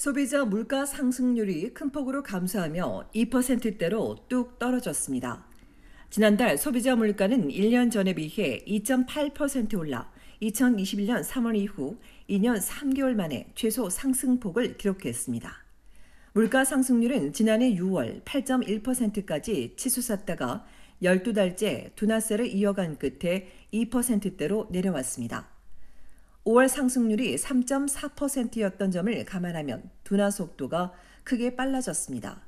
소비자 물가 상승률이 큰 폭으로 감소하며 2%대로 뚝 떨어졌습니다. 지난달 소비자 물가는 1년 전에 비해 2.8% 올라 2021년 3월 이후 2년 3개월 만에 최소 상승폭을 기록했습니다. 물가 상승률은 지난해 6월 8.1%까지 치솟았다가 12달째 둔화세를 이어간 끝에 2%대로 내려왔습니다. 5월 상승률이 3.4%였던 점을 감안하면 둔화 속도가 크게 빨라졌습니다.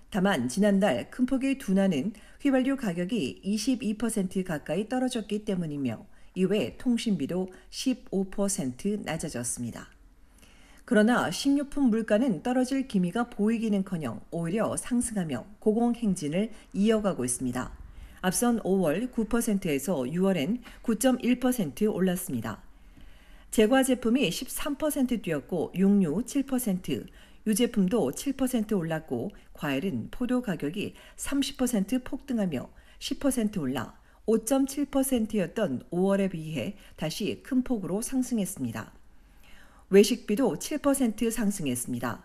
다만 지난달 큰 폭의 둔화는 휘발유 가격이 22% 가까이 떨어졌기 때문이며 이외 통신비도 15% 낮아졌습니다. 그러나 식료품 물가는 떨어질 기미가 보이기는커녕 오히려 상승하며 고공행진을 이어가고 있습니다. 앞선 5월 9%에서 6월엔 9.1% 올랐습니다. 제과 제품이 13% 뛰었고 육류 7%, 유제품도 7% 올랐고 과일은 포도 가격이 30% 폭등하며 10% 올라 5.7%였던 5월에 비해 다시 큰 폭으로 상승했습니다. 외식비도 7% 상승했습니다.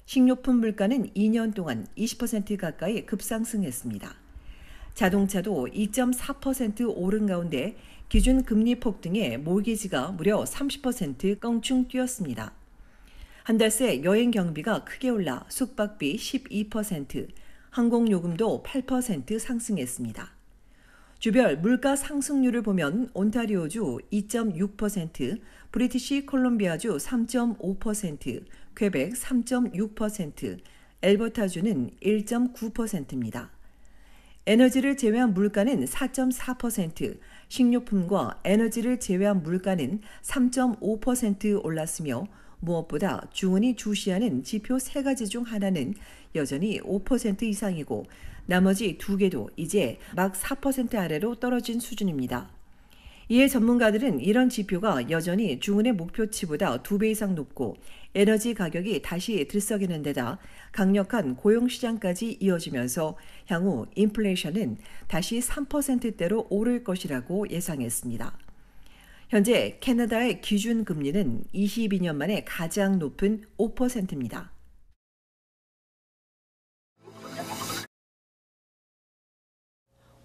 식료품 물가는 2년 동안 20% 가까이 급상승했습니다. 자동차도 2.4% 오른 가운데 기준 금리 폭등에 모기지가 무려 30% 껑충 뛰었습니다. 한 달 새 여행 경비가 크게 올라 숙박비 12%, 항공요금도 8% 상승했습니다. 주별 물가 상승률을 보면 온타리오주 2.6%, 브리티시 콜롬비아주 3.5%, 퀘벡 3.6%, 엘버타주는 1.9%입니다. 에너지를 제외한 물가는 4.4%, 식료품과 에너지를 제외한 물가는 3.5% 올랐으며 무엇보다 주은이 주시하는 지표 3가지 중 하나는 여전히 5% 이상이고 나머지 2개도 이제 막 4% 아래로 떨어진 수준입니다. 이에 전문가들은 이런 지표가 여전히 주은의 목표치보다 2배 이상 높고 에너지 가격이 다시 들썩이는 데다 강력한 고용시장까지 이어지면서 향후 인플레이션은 다시 3%대로 오를 것이라고 예상했습니다. 현재 캐나다의 기준 금리는 22년 만에 가장 높은 5%입니다.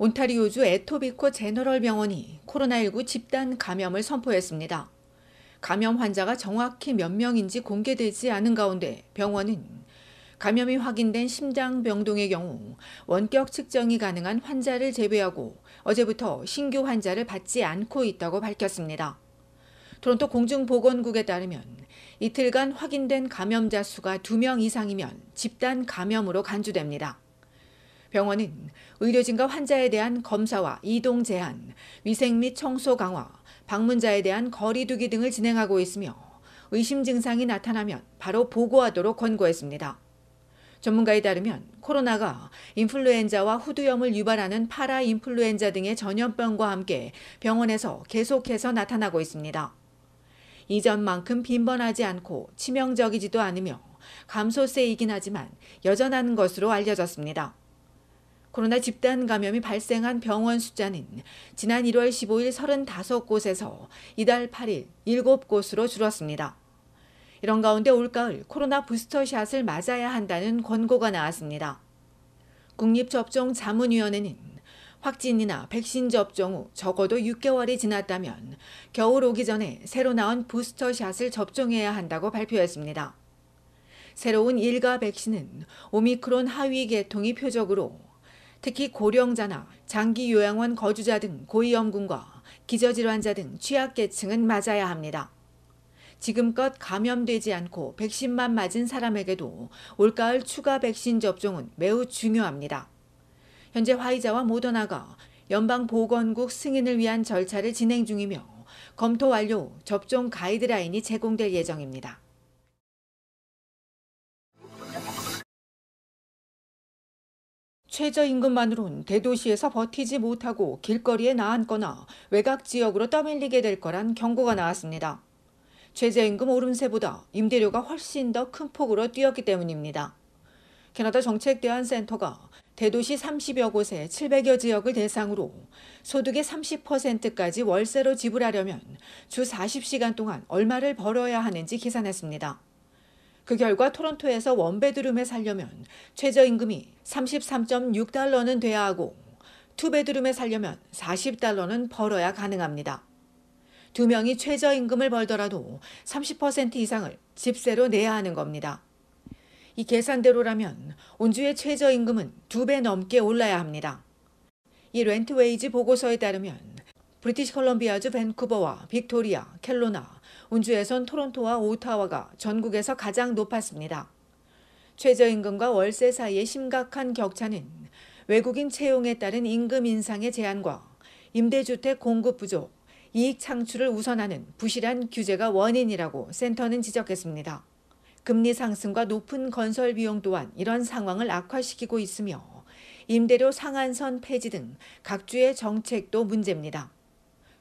온타리오주 에토비코 제너럴 병원이 코로나19 집단 감염을 선포했습니다. 감염 환자가 정확히 몇 명인지 공개되지 않은 가운데 병원은 감염이 확인된 심장병동의 경우 원격 측정이 가능한 환자를 제외하고 어제부터 신규 환자를 받지 않고 있다고 밝혔습니다. 토론토 공중보건국에 따르면 이틀간 확인된 감염자 수가 2명 이상이면 집단 감염으로 간주됩니다. 병원은 의료진과 환자에 대한 검사와 이동 제한, 위생 및 청소 강화, 방문자에 대한 거리 두기 등을 진행하고 있으며 의심 증상이 나타나면 바로 보고하도록 권고했습니다. 전문가에 따르면 코로나가 인플루엔자와 후두염을 유발하는 파라인플루엔자 등의 전염병과 함께 병원에서 계속해서 나타나고 있습니다. 이전만큼 빈번하지 않고 치명적이지도 않으며 감소세이긴 하지만 여전한 것으로 알려졌습니다. 코로나 집단 감염이 발생한 병원 숫자는 지난 1월 15일 35곳에서 이달 8일 7곳으로 줄었습니다. 이런 가운데 올가을 코로나 부스터샷을 맞아야 한다는 권고가 나왔습니다. 국립접종자문위원회는 확진이나 백신 접종 후 적어도 6개월이 지났다면 겨울 오기 전에 새로 나온 부스터샷을 접종해야 한다고 발표했습니다. 새로운 일가 백신은 오미크론 하위 계통이 표적으로 특히 고령자나 장기 요양원 거주자 등 고위험군과 기저질환자 등 취약계층은 맞아야 합니다. 지금껏 감염되지 않고 백신만 맞은 사람에게도 올가을 추가 백신 접종은 매우 중요합니다. 현재 화이자와 모더나가 연방보건국 승인을 위한 절차를 진행 중이며 검토 완료 후 접종 가이드라인이 제공될 예정입니다. 최저임금만으론 대도시에서 버티지 못하고 길거리에 나앉거나 외곽 지역으로 떠밀리게 될 거란 경고가 나왔습니다. 최저임금 오름세보다 임대료가 훨씬 더 큰 폭으로 뛰었기 때문입니다. 캐나다 정책대안센터가 대도시 30여 곳의 700여 지역을 대상으로 소득의 30%까지 월세로 지불하려면 주 40시간 동안 얼마를 벌어야 하는지 계산했습니다. 그 결과 토론토에서 원베드룸에 살려면 최저임금이 33.6달러는 돼야 하고 투베드룸에 살려면 40달러는 벌어야 가능합니다. 두 명이 최저임금을 벌더라도 30% 이상을 집세로 내야 하는 겁니다. 이 계산대로라면 온주의 최저임금은 2배 넘게 올라야 합니다. 이 렌트웨이지 보고서에 따르면 브리티시 컬럼비아주 밴쿠버와 빅토리아, 켈로나, 온주에선 토론토와 오타와가 전국에서 가장 높았습니다. 최저임금과 월세 사이의 심각한 격차는 외국인 채용에 따른 임금 인상의 제한과 임대주택 공급 부족, 이익 창출을 우선하는 부실한 규제가 원인이라고 센터는 지적했습니다. 금리 상승과 높은 건설 비용 또한 이런 상황을 악화시키고 있으며 임대료 상한선 폐지 등 각주의 정책도 문제입니다.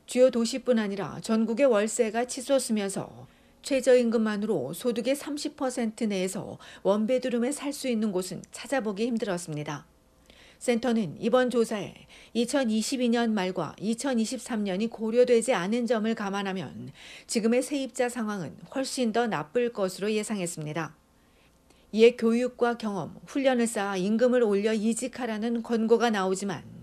주요 도시뿐 아니라 전국의 월세가 치솟으면서 최저임금만으로 소득의 30% 내에서 원베드룸에 살 수 있는 곳은 찾아보기 힘들었습니다. 센터는 이번 조사에 2022년 말과 2023년이 고려되지 않은 점을 감안하면 지금의 세입자 상황은 훨씬 더 나쁠 것으로 예상했습니다. 이에 교육과 경험, 훈련을 쌓아 임금을 올려 이직하라는 권고가 나오지만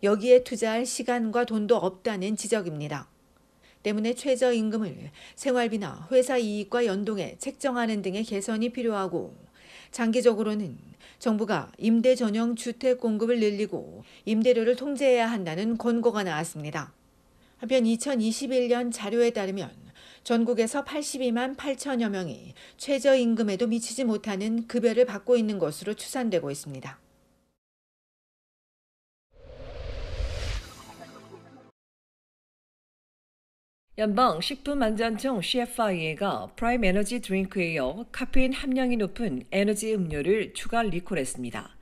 여기에 투자할 시간과 돈도 없다는 지적입니다. 때문에 최저임금을 생활비나 회사 이익과 연동해 책정하는 등의 개선이 필요하고 장기적으로는 정부가 임대 전용 주택 공급을 늘리고 임대료를 통제해야 한다는 권고가 나왔습니다. 한편 2021년 자료에 따르면 전국에서 82만 8천여 명이 최저임금에도 미치지 못하는 급여를 받고 있는 것으로 추산되고 있습니다. 연방식품안전청 CFIA가 프라임 에너지 드링크에 이어 카페인 함량이 높은 에너지 음료를 추가 리콜했습니다.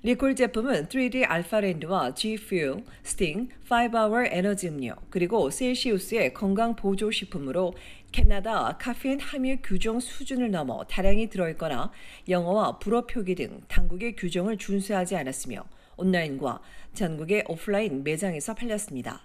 리콜 제품은 3D 알파랜드와 G-Fuel, 스팅, 5-Hour 에너지 음료, 그리고 셀시우스의 건강보조식품으로 캐나다 카페인 함유 규정 수준을 넘어 다량이 들어있거나 영어와 불어 표기 등 당국의 규정을 준수하지 않았으며 온라인과 전국의 오프라인 매장에서 팔렸습니다.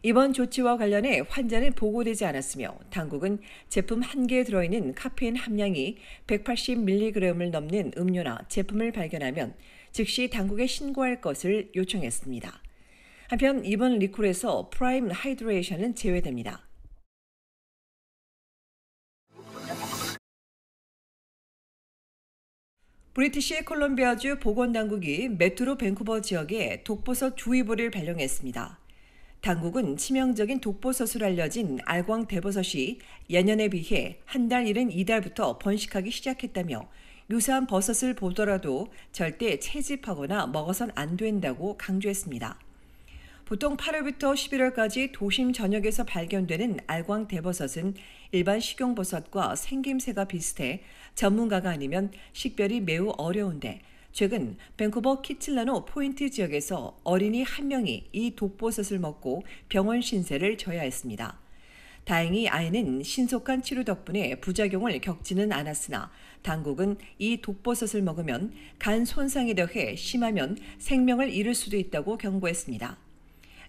이번 조치와 관련해 환자는 보고되지 않았으며 당국은 제품 한 개에 들어있는 카페인 함량이 180mg을 넘는 음료나 제품을 발견하면 즉시 당국에 신고할 것을 요청했습니다. 한편 이번 리콜에서 프라임 하이드레이션은 제외됩니다. 브리티시 콜럼비아주 보건당국이 메트로 밴쿠버 지역에 독버섯 주의보를 발령했습니다. 당국은 치명적인 독버섯으로 알려진 알광 대버섯이 예년에 비해 한 달 이른 이달부터 번식하기 시작했다며 유사한 버섯을 보더라도 절대 채집하거나 먹어선 안 된다고 강조했습니다. 보통 8월부터 11월까지 도심 전역에서 발견되는 알광 대버섯은 일반 식용버섯과 생김새가 비슷해 전문가가 아니면 식별이 매우 어려운데 최근 밴쿠버 키틀라노 포인트 지역에서 어린이 한 명이 이 독버섯을 먹고 병원 신세를 져야 했습니다. 다행히 아이는 신속한 치료 덕분에 부작용을 겪지는 않았으나 당국은 이 독버섯을 먹으면 간 손상에 더해 심하면 생명을 잃을 수도 있다고 경고했습니다.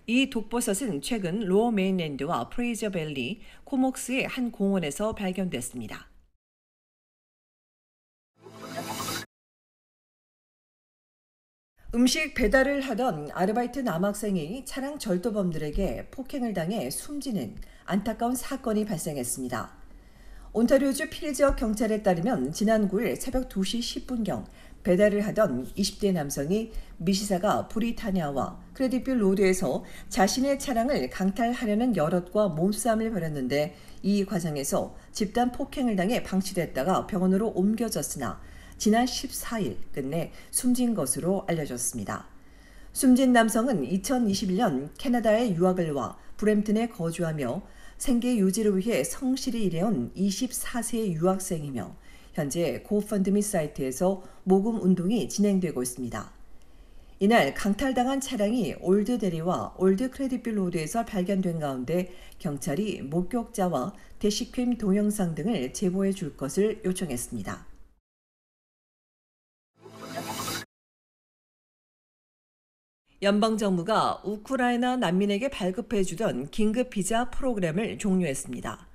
이 독버섯은 최근 로어 메인랜드와 프레이저 밸리, 코목스의 한 공원에서 발견됐습니다. 음식 배달을 하던 아르바이트 남학생이 차량 절도범들에게 폭행을 당해 숨지는 안타까운 사건이 발생했습니다. 온타리오주 필 지역 경찰에 따르면 지난 9일 새벽 2시 10분경 배달을 하던 20대 남성이 미시사가 브리타니아와 크레딧뷰 로드에서 자신의 차량을 강탈하려는 여럿과 몸싸움을 벌였는데 이 과정에서 집단 폭행을 당해 방치됐다가 병원으로 옮겨졌으나 지난 14일 끝내 숨진 것으로 알려졌습니다. 숨진 남성은 2021년 캐나다에 유학을 와 브램튼에 거주하며 생계 유지를 위해 성실히 일해온 24세의 유학생이며 현재 고펀드미 사이트에서 모금 운동이 진행되고 있습니다. 이날 강탈당한 차량이 올드 대리와 올드 크레딧뷰 로드에서 발견된 가운데 경찰이 목격자와 대시캠 동영상 등을 제보해 줄 것을 요청했습니다. 연방정부가 우크라이나 난민에게 발급해주던 긴급 비자 프로그램을 종료했습니다.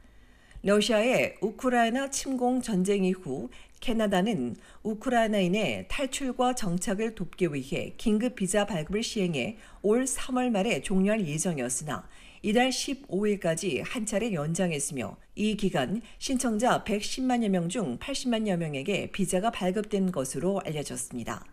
러시아의 우크라이나 침공 전쟁 이후 캐나다는 우크라이나인의 탈출과 정착을 돕기 위해 긴급 비자 발급을 시행해 올 3월 말에 종료할 예정이었으나 이달 15일까지 한 차례 연장했으며 이 기간 신청자 110만여 명 중 80만여 명에게 비자가 발급된 것으로 알려졌습니다.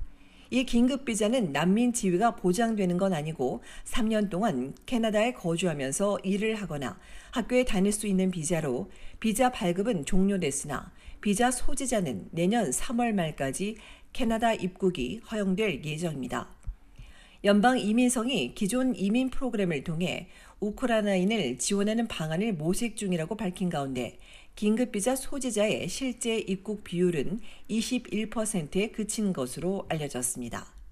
이 긴급 비자는 난민 지위가 보장되는 건 아니고 3년 동안 캐나다에 거주하면서 일을 하거나 학교에 다닐 수 있는 비자로 비자 발급은 종료됐으나 비자 소지자는 내년 3월 말까지 캐나다 입국이 허용될 예정입니다. 연방 이민성이 기존 이민 프로그램을 통해 우크라이나인을 지원하는 방안을 모색 중이라고 밝힌 가운데 긴급비자 소지자의 실제 입국 비율은 21%에 그친 것으로 알려졌습니다.